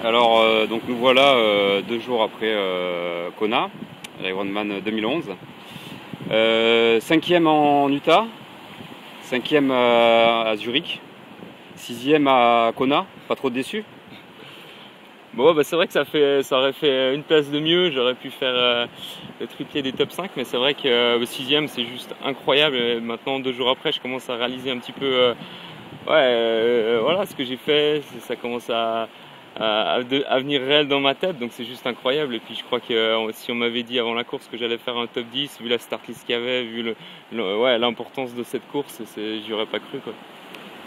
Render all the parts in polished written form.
Alors, donc nous voilà 2 jours après Kona, l'Ironman 2011. 5e en Utah, 5e à Zurich, 6e à Kona, pas trop déçu? Bon, bah c'est vrai que ça aurait fait une place de mieux, j'aurais pu faire le triplé des top 5, mais c'est vrai que le 6e c'est juste incroyable. Et maintenant, 2 jours après, je commence à réaliser un petit peu voilà ce que j'ai fait, ça commence à venir réel dans ma tête, donc c'est juste incroyable. Et puis je crois que si on m'avait dit avant la course que j'allais faire un top 10, vu la start list qu'il y avait, vu l'importance de cette course, j'y aurais pas cru, quoi.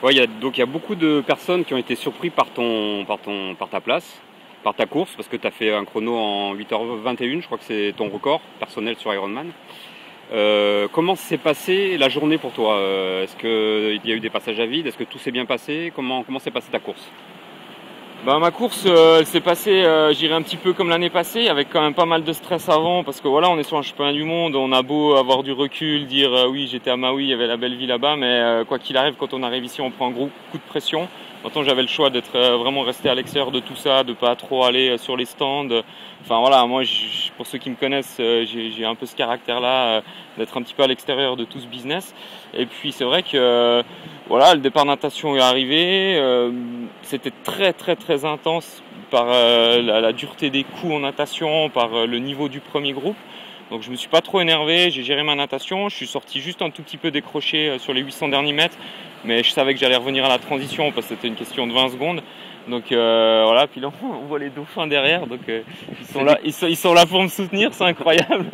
Ouais, donc il y a beaucoup de personnes qui ont été surpris par ta place, par ta course, parce que tu as fait un chrono en 8h21, je crois que c'est ton record personnel sur Ironman. Comment s'est passée la journée pour toi? Est-ce qu'il y a eu des passages à vide? Est-ce que tout s'est bien passé? Comment s'est passée ta course? Bah, ma course, elle s'est passée, j'irai un petit peu comme l'année passée, avec quand même pas mal de stress avant, parce que voilà, on est sur un championnat du monde, on a beau avoir du recul, dire oui, j'étais à Maui, il y avait la belle vie là-bas, mais quoi qu'il arrive, quand on arrive ici, on prend un gros coup de pression. Maintenant, j'avais le choix d'être vraiment resté à l'extérieur de tout ça, de pas trop aller sur les stands. Enfin voilà, moi, pour ceux qui me connaissent, j'ai un peu ce caractère-là, d'être un petit peu à l'extérieur de tout ce business. Et puis c'est vrai que voilà, le départ natation est arrivé, c'était très intense par la dureté des coups en natation, par le niveau du premier groupe. Donc je me suis pas trop énervé, j'ai géré ma natation, je suis sorti juste un tout petit peu décroché sur les 800 derniers mètres, mais je savais que j'allais revenir à la transition parce que c'était une question de 20 secondes. Donc voilà, puis là on voit les dauphins derrière, donc ils sont là pour me soutenir, c'est incroyable.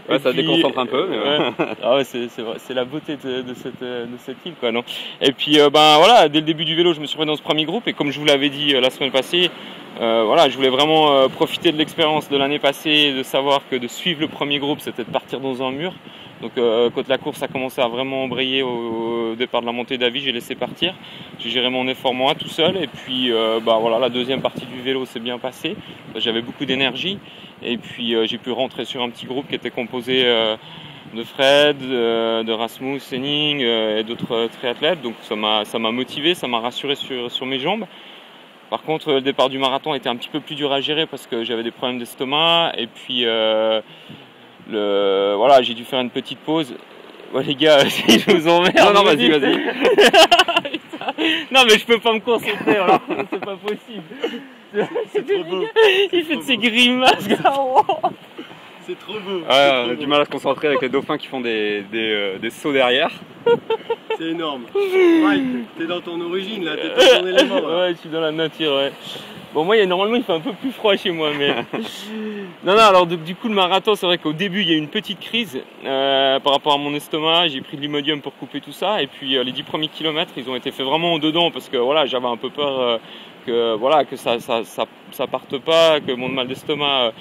Ouais, ça déconcentre un peu. Mais ouais. Ah ouais, c'est vrai, c'est la beauté de cette île, quoi, non. Et puis ben voilà, dès le début du vélo, je me suis pris dans ce premier groupe, et comme je vous l'avais dit la semaine passée, voilà, je voulais vraiment profiter de l'expérience de l'année passée, de savoir que de suivre le premier groupe, c'était de partir dans un mur. Donc quand la course a commencé à vraiment embrayer au départ de la montée d'Avis, j'ai laissé partir. J'ai géré mon effort moi tout seul, et puis bah voilà, la deuxième partie du vélo s'est bien passée. J'avais beaucoup d'énergie, et puis j'ai pu rentrer sur un petit groupe qui était composé de Fred, de Rasmus Henning et d'autres triathlètes. Donc ça m'a motivé, ça m'a rassuré sur mes jambes. Par contre, le départ du marathon était un petit peu plus dur à gérer parce que j'avais des problèmes d'estomac, et puis voilà, j'ai dû faire une petite pause. Ouais, les gars, si je vous emmerde. Non, vas-y. Non, mais je peux pas me concentrer, alors c'est pas possible. C'est trop beau. Il fait de ses grimaces. C'est trop beau. On a du mal à se concentrer avec les dauphins qui font des sauts derrière. C'est énorme. Mike, t'es dans ton origine là, t'es dans ton élément là. Ouais, je suis dans la nature, ouais. Bon, moi, normalement, il fait un peu plus froid chez moi, mais... Non, alors, du coup, le marathon, c'est vrai qu'au début, il y a eu une petite crise par rapport à mon estomac. J'ai pris de l'Imodium pour couper tout ça. Et puis, les 10 premiers kilomètres, ils ont été faits vraiment au dedans parce que, voilà, j'avais un peu peur que ça parte pas, que mon mal d'estomac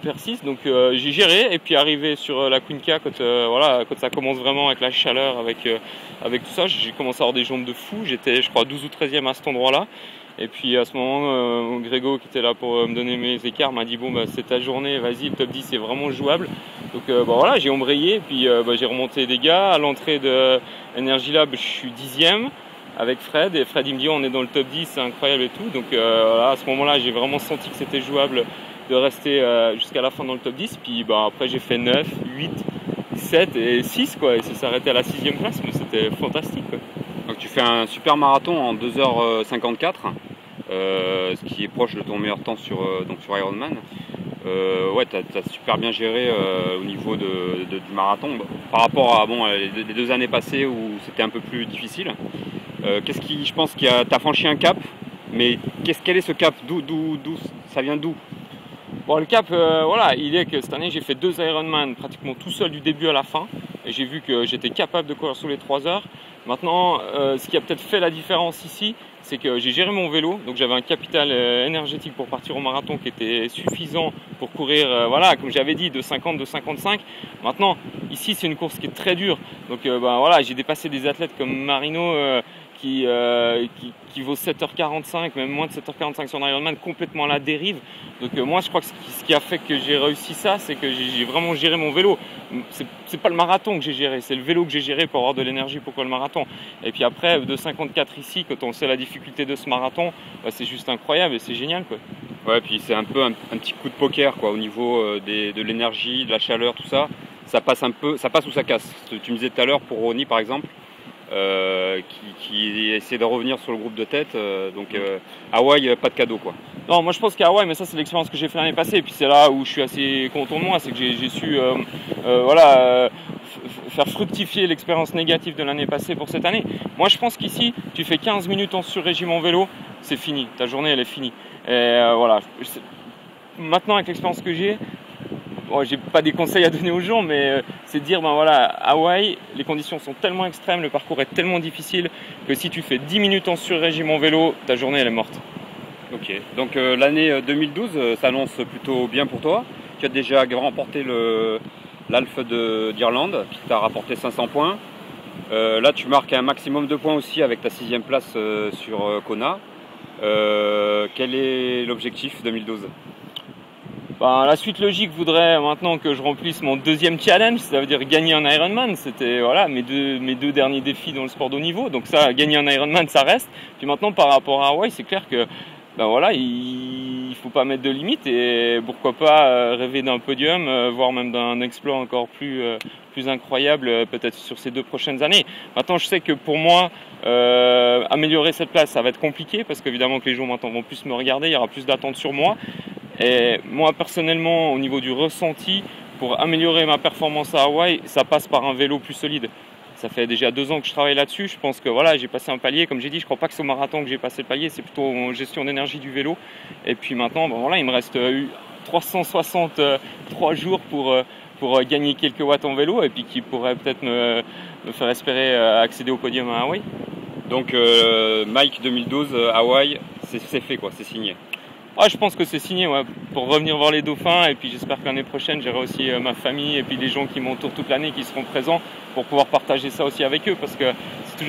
persiste. Donc, j'ai géré. Et puis, arrivé sur la Quinca, quand ça commence vraiment avec la chaleur, avec tout ça, j'ai commencé à avoir des jambes de fou. J'étais, je crois, 12 ou 13e à cet endroit-là. Et puis à ce moment, Grégo qui était là pour me donner mes écarts m'a dit bon bah c'est ta journée, vas-y, le top 10 c'est vraiment jouable. Donc bah, voilà, j'ai embrayé, et puis j'ai remonté des gars. À l'entrée de Energy Lab, je suis 10e avec Fred, et Fred il me dit on est dans le top 10, c'est incroyable et tout. Donc voilà, à ce moment-là, j'ai vraiment senti que c'était jouable de rester jusqu'à la fin dans le top 10. Puis bah, après j'ai fait 9, 8, 7 et 6 quoi, et ça s'est arrêté à la 6e place, mais c'était fantastique quoi. Donc tu fais un super marathon en 2h54, ce qui est proche de ton meilleur temps sur Ironman. Ouais, tu as super bien géré au niveau du marathon par rapport à les 2 années passées où c'était un peu plus difficile. Je pense que tu as franchi un cap, mais quel est ce cap? Ça vient d'où? Bon, le cap, voilà, il est que cette année j'ai fait 2 Ironman pratiquement tout seul du début à la fin, et j'ai vu que j'étais capable de courir sous les 3 heures. Maintenant, ce qui a peut-être fait la différence ici, c'est que j'ai géré mon vélo, donc j'avais un capital énergétique pour partir au marathon qui était suffisant pour courir, voilà, comme j'avais dit, de 50, de 55. Maintenant, ici c'est une course qui est très dure, donc voilà, j'ai dépassé des athlètes comme Marino qui vaut 7h45, même moins de 7h45 sur un Ironman, complètement à la dérive. Donc moi je crois que ce qui a fait que j'ai réussi ça, c'est que j'ai vraiment géré mon vélo. C'est pas le marathon que j'ai géré, c'est le vélo que j'ai géré pour avoir de l'énergie pour le marathon. Et puis après, 2,54 ici, quand on sait la difficulté de ce marathon, bah, c'est juste incroyable et c'est génial, quoi. Ouais, puis c'est un peu un petit coup de poker, quoi, au niveau de l'énergie, de la chaleur, tout ça. Ça passe ou ça casse. Tu me disais tout à l'heure pour Ronnie par exemple, qui essaie de revenir sur le groupe de tête. Hawaï, pas de cadeau, quoi. Non, moi je pense qu'à Hawaï, mais ça c'est l'expérience que j'ai fait l'année passée. Et puis c'est là où je suis assez content de moi, c'est que j'ai su faire fructifier l'expérience négative de l'année passée pour cette année. Moi je pense qu'ici, tu fais 15 minutes en sur-régime en vélo, c'est fini. Ta journée elle est finie. Et voilà. Maintenant avec l'expérience que j'ai pas des conseils à donner aux gens, mais c'est de dire, ben voilà, Hawaï, les conditions sont tellement extrêmes, le parcours est tellement difficile que si tu fais 10 minutes en sur-régime en vélo, ta journée elle est morte. Ok, donc l'année 2012 s'annonce plutôt bien pour toi. Tu as déjà remporté l'Alphe d'Irlande qui t'a rapporté 500 points. Là tu marques un maximum de points aussi avec ta 6e place sur Kona. Quel est l'objectif 2012 ? Ben, la suite logique voudrait maintenant que je remplisse mon 2e challenge, ça veut dire gagner un Ironman. C'était voilà, mes deux derniers défis dans le sport de haut niveau. Donc ça, gagner un Ironman, ça reste. Puis maintenant, par rapport à Hawaï, c'est clair que ben voilà, il faut pas mettre de limites et pourquoi pas rêver d'un podium, voire même d'un exploit encore plus incroyable peut-être sur ces 2 prochaines années. Maintenant, je sais que pour moi, améliorer cette place, ça va être compliqué parce qu'évidemment que les gens maintenant vont plus me regarder, il y aura plus d'attentes sur moi. Et moi personnellement, au niveau du ressenti, pour améliorer ma performance à Hawaï, ça passe par un vélo plus solide. Ça fait déjà 2 ans que je travaille là-dessus. Je pense que voilà, j'ai passé un palier. Comme j'ai dit, je ne crois pas que c'est au marathon que j'ai passé le palier, c'est plutôt en gestion d'énergie du vélo. Et puis maintenant, ben voilà, il me reste 363 jours pour gagner quelques watts en vélo et puis qui pourrait peut-être me faire espérer accéder au podium à Hawaï. Donc Mike 2012, Hawaï, c'est fait, quoi, c'est signé. Ouais, je pense que c'est signé, ouais, pour revenir voir les dauphins et puis j'espère que l'année prochaine j'aurai aussi ma famille et puis les gens qui m'entourent toute l'année qui seront présents pour pouvoir partager ça aussi avec eux parce que